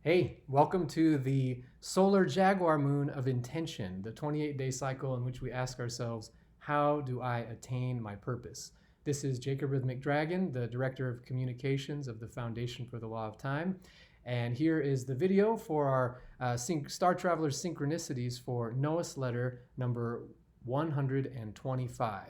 Hey, welcome to the solar Jaguar moon of intention, the 28-day cycle in which we ask ourselves, how do I attain my purpose? This is Jacob Rhythmic Dragon, the Director of Communications of the Foundation for the Law of Time. And here is the video for our Star Traveler Synchronicities for Noos-letter number 125.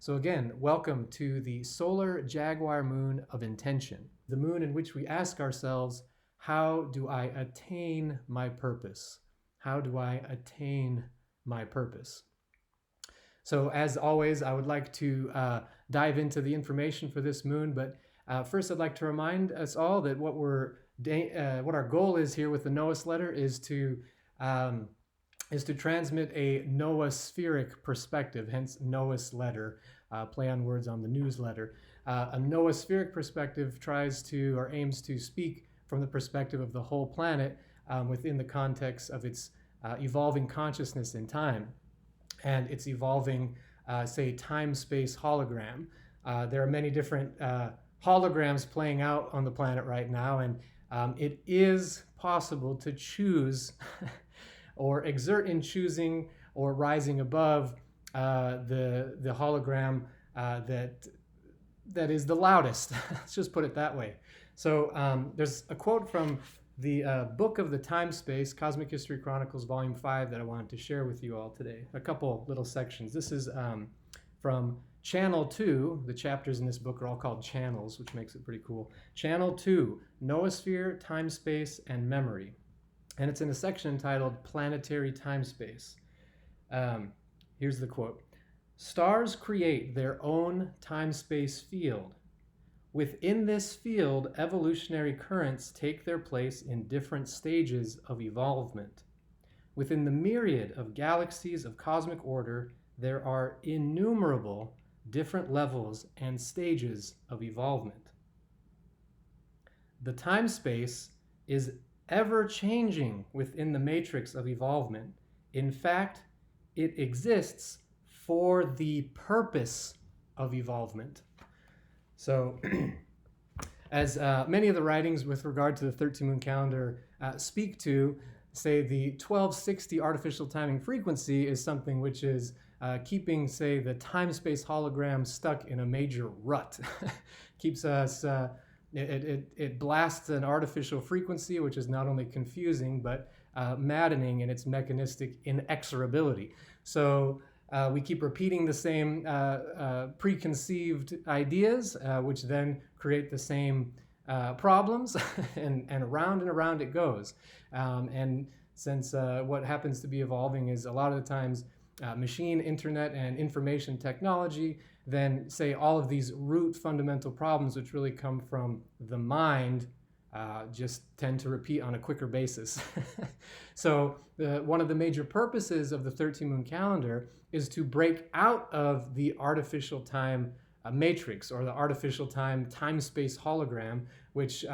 So again, welcome to the solar Jaguar moon of intention, the moon in which we ask ourselves, how do I attain my purpose? How do I attain my purpose? So as always, I would like to dive into the information for this moon, but first I'd like to remind us all that what our goal is here with the Noos-letter is to transmit a noospheric perspective, hence Noos-letter, play on words on the newsletter. A noospheric perspective tries to or aims to speak from the perspective of the whole planet within the context of its evolving consciousness in time and its evolving, say, time-space hologram. There are many different holograms playing out on the planet right now, and it is possible to choose or exert in choosing or rising above the hologram that is the loudest. Let's just put it that way. So there's a quote from the Book of the Time Space, Cosmic History Chronicles, Volume 5, that I wanted to share with you all today. A couple little sections. This is from Channel 2. The chapters in this book are all called channels, which makes it pretty cool. Channel 2, Noosphere, Time Space, and Memory. And it's in a section entitled Planetary Time Space. Here's the quote. Stars create their own time-space field. Within this field, evolutionary currents take their place in different stages of evolvement. Within the myriad of galaxies of cosmic order, there are innumerable different levels and stages of evolvement. The time-space is ever-changing within the matrix of evolvement. In fact, it exists for the purpose of evolvement. So, as many of the writings with regard to the 13 moon calendar speak to, say, the 1260 artificial timing frequency is something which is keeping, say, the time-space hologram stuck in a major rut. Keeps us, it blasts an artificial frequency, which is not only confusing, but maddening in its mechanistic inexorability. So, we keep repeating the same preconceived ideas, which then create the same problems, and around it goes. And since what happens to be evolving is a lot of the times machine, internet, and information technology, then say all of these root fundamental problems, which really come from the mind, just tend to repeat on a quicker basis. So one of the major purposes of the 13 moon calendar is to break out of the artificial time matrix, or the artificial time-space hologram, which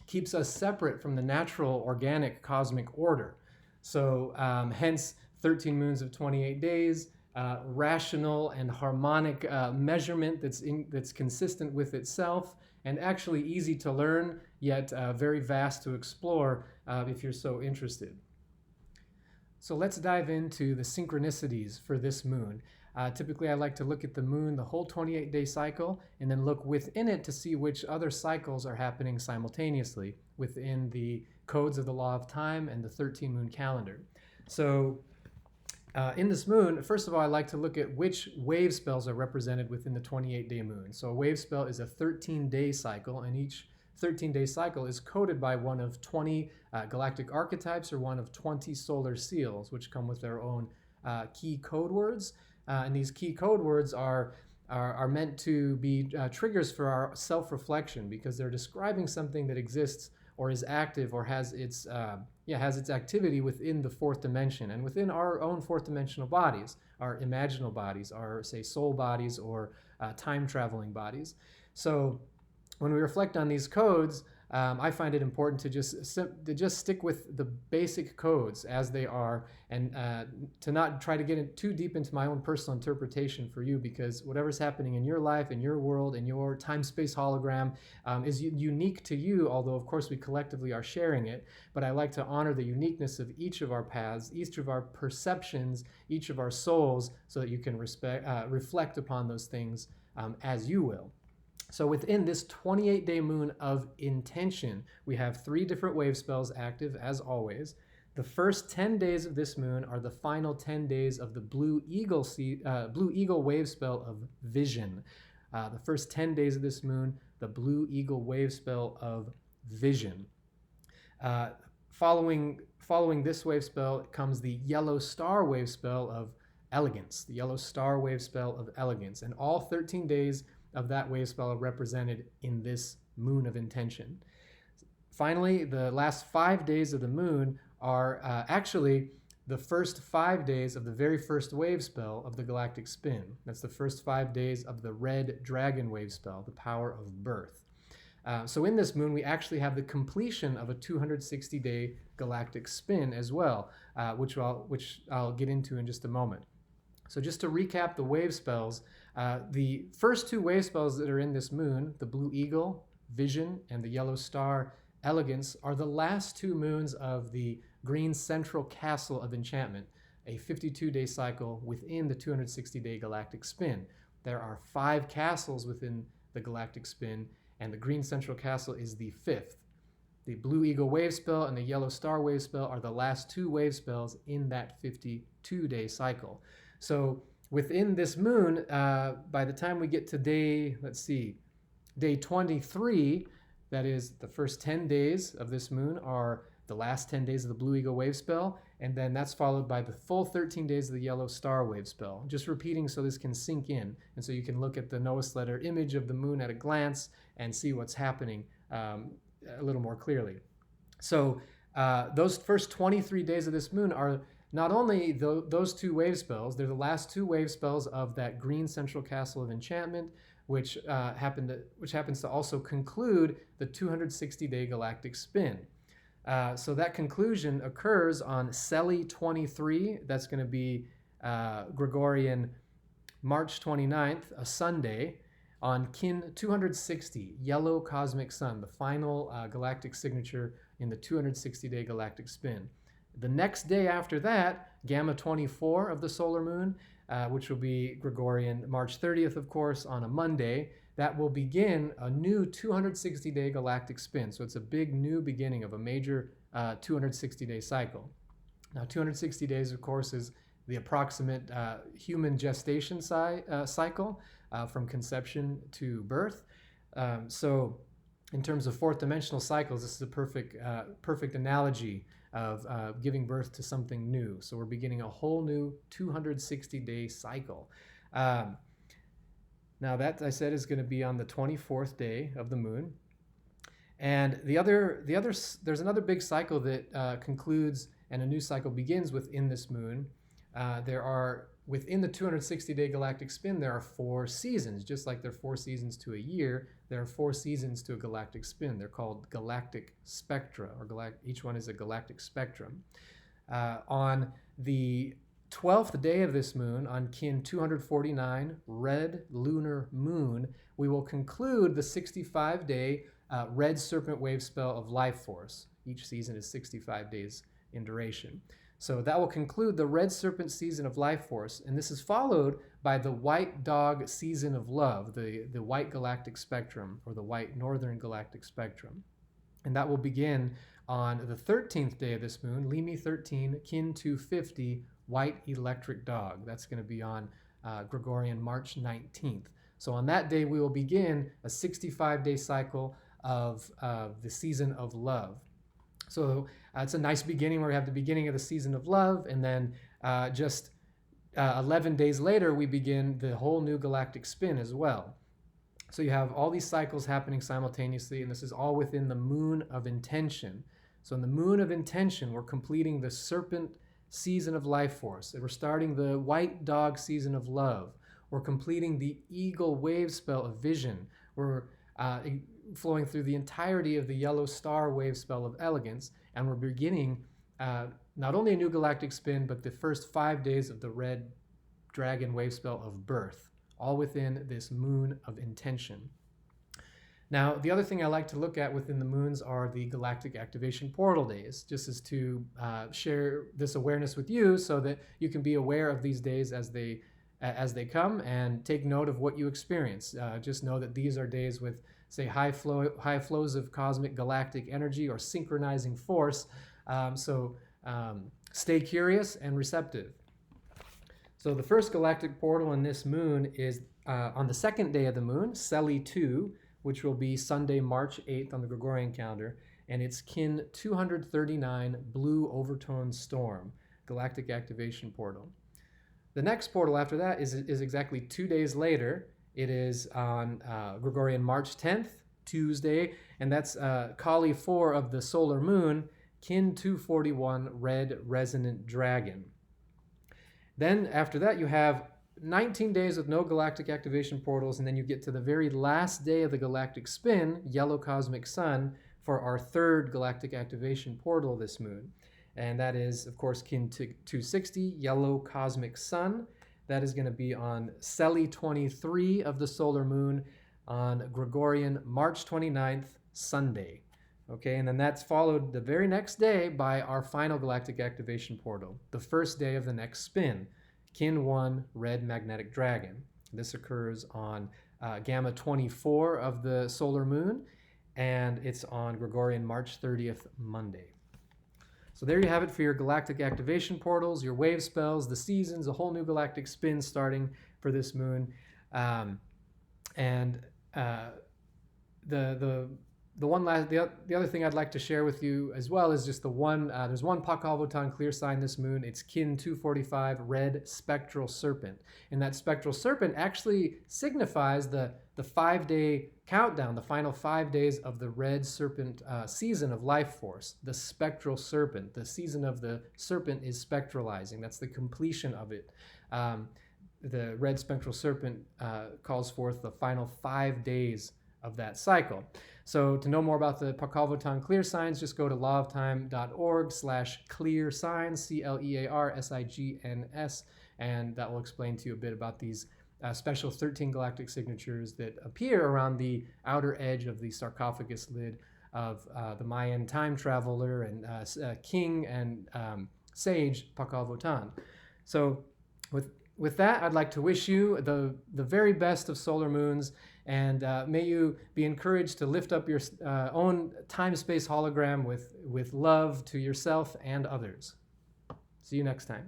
keeps us separate from the natural organic cosmic order. So hence 13 moons of 28 days, rational and harmonic measurement that's consistent with itself, and actually easy to learn, yet very vast to explore if you're so interested. So let's dive into the synchronicities for this moon. Typically, I like to look at the moon, the whole 28-day cycle, and then look within it to see which other cycles are happening simultaneously within the codes of the law of time and the 13 moon calendar. So in this moon, first of all, I like to look at which wave spells are represented within the 28-day moon. So a wave spell is a 13-day cycle, and each 13-day cycle is coded by one of 20 galactic archetypes or one of 20 solar seals, which come with their own key code words. And these key code words are meant to be triggers for our self-reflection, because they're describing something that exists or is active or has its activity within the fourth dimension and within our own fourth dimensional bodies, our imaginal bodies, our, say, soul bodies or time-traveling bodies. So when we reflect on these codes, I find it important to just stick with the basic codes as they are, and to not try to get too deep into my own personal interpretation for you, because whatever's happening in your life, in your world, in your time-space hologram is unique to you, although of course we collectively are sharing it. But I like to honor the uniqueness of each of our paths, each of our perceptions, each of our souls, so that you can reflect upon those things as you will. So within this 28-day moon of intention, we have 3 different wave spells active, as always. The first 10 days of this moon are the final 10 days of the Blue Eagle wave spell of vision. The first 10 days of this moon, the Blue Eagle wave spell of vision. Following this wave spell comes the Yellow Star wave spell of elegance. The Yellow Star wave spell of elegance. And all 13 days of that wave spell are represented in this moon of intention. Finally, the last 5 days of the moon are actually the first 5 days of the very first wave spell of the galactic spin. That's the first 5 days of the Red Dragon wave spell, the power of birth. So in this moon, we actually have the completion of a 260-day galactic spin as well, which I'll get into in just a moment. So just to recap the wave spells, the first 2 wave spells that are in this moon, the Blue Eagle, Vision, and the Yellow Star, Elegance, are the last 2 moons of the Green Central Castle of Enchantment, a 52-day cycle within the 260-day galactic spin. There are 5 castles within the galactic spin, and the Green Central Castle is the 5th. The Blue Eagle wave spell and the Yellow Star wave spell are the last 2 wave spells in that 52-day cycle. So within this moon, by the time we get to day 23, that is the first 10 days of this moon are the last 10 days of the Blue Eagle wave spell, and then that's followed by the full 13 days of the Yellow Star wave spell. Just repeating so this can sink in, and so you can look at the Noos-letter image of the moon at a glance and see what's happening a little more clearly. So those first 23 days of this moon are not only those 2 wave spells, they're the last 2 wave spells of that Green Central Castle of Enchantment, which happens to also conclude the 260-day galactic spin. So that conclusion occurs on Celi 23. That's going to be Gregorian March 29th, a Sunday, on Kin 260, Yellow Cosmic Sun, the final galactic signature in the 260-day galactic spin. The next day after that, Gamma 24 of the solar moon, which will be Gregorian March 30th, of course, on a Monday, that will begin a new 260-day galactic spin. So it's a big new beginning of a major 260-day cycle. Now, 260 days, of course, is the approximate human gestation cycle from conception to birth. So in terms of 4th dimensional cycles, this is a perfect analogy of giving birth to something new. So we're beginning a whole new 260-day cycle. Now that, I said, is going to be on the 24th day of the moon. And there's another big cycle that concludes and a new cycle begins within this moon. Within the 260-day galactic spin, there are 4 seasons. Just like there are 4 seasons to a year, there are 4 seasons to a galactic spin. They're called galactic spectra, or each one is a galactic spectrum. On the 12th day of this moon, on Kin 249, Red Lunar Moon, we will conclude the 65-day Red Serpent Wave spell of Life Force. Each season is 65 days in duration. So that will conclude the Red Serpent season of Life Force, and this is followed by the White Dog season of Love, the White Galactic Spectrum, or the White Northern Galactic Spectrum. And that will begin on the 13th day of this moon, Limi 13, Kin 250, White Electric Dog. That's going to be on Gregorian March 19th. So on that day, we will begin a 65-day cycle of the season of love. So it's a nice beginning where we have the beginning of the season of love, and then just 11 days later, we begin the whole new galactic spin as well. So you have all these cycles happening simultaneously, and this is all within the moon of intention. So in the moon of intention, we're completing the serpent season of life force. And we're starting the white dog season of love. We're completing the eagle wave spell of vision. We're flowing through the entirety of the yellow star wave spell of elegance, and we're beginning not only a new galactic spin, but the first 5 days of the red dragon wave spell of birth, all within this moon of intention. Now, the other thing I like to look at within the moons are the galactic activation portal days, just as to share this awareness with you so that you can be aware of these days as they come and take note of what you experience. Just know that these are days with, say, high flows of cosmic galactic energy or synchronizing force. Stay curious and receptive. So the first galactic portal in this moon is on the second day of the moon, Celi 2, which will be Sunday, March 8th on the Gregorian calendar, and it's kin 239 Blue Overtone Storm, galactic activation portal. The next portal after that is exactly 2 days later. It is on Gregorian March 10th, Tuesday, and that's Kali 4 of the solar moon, kin 241 Red Resonant Dragon. Then after that you have 19 days with no galactic activation portals, and then you get to the very last day of the galactic spin, Yellow Cosmic Sun, for our third galactic activation portal this moon. And that is, of course, kin 260, Yellow Cosmic Sun. That is going to be on Celi 23 of the solar moon on Gregorian March 29th, Sunday. Okay, and then that's followed the very next day by our final galactic activation portal, the first day of the next spin, kin 1 Red Magnetic Dragon. This occurs on Gamma 24 of the solar moon, and it's on Gregorian March 30th, Monday. So there you have it for your galactic activation portals, your wave spells, the seasons, a whole new galactic spin starting for this moon. The other thing I'd like to share with you as well is just there's one Pakal clear sign this moon. It's kin 245 Red Spectral Serpent. And that spectral serpent actually signifies the 5-day countdown, the final 5 days of the red serpent season of life force, the spectral serpent. The season of the serpent is spectralizing. That's the completion of it. The red spectral serpent calls forth the final 5 days of that cycle. So to know more about the Pakal clear signs, just go to lawoftime.org/clear signs, CLEARSIGNS, and that will explain to you a bit about these special 13 galactic signatures that appear around the outer edge of the sarcophagus lid of the Mayan time traveler and king and sage Pakal. So with that, I'd like to wish you the very best of solar moons, and may you be encouraged to lift up your own time-space hologram with love to yourself and others. See you next time.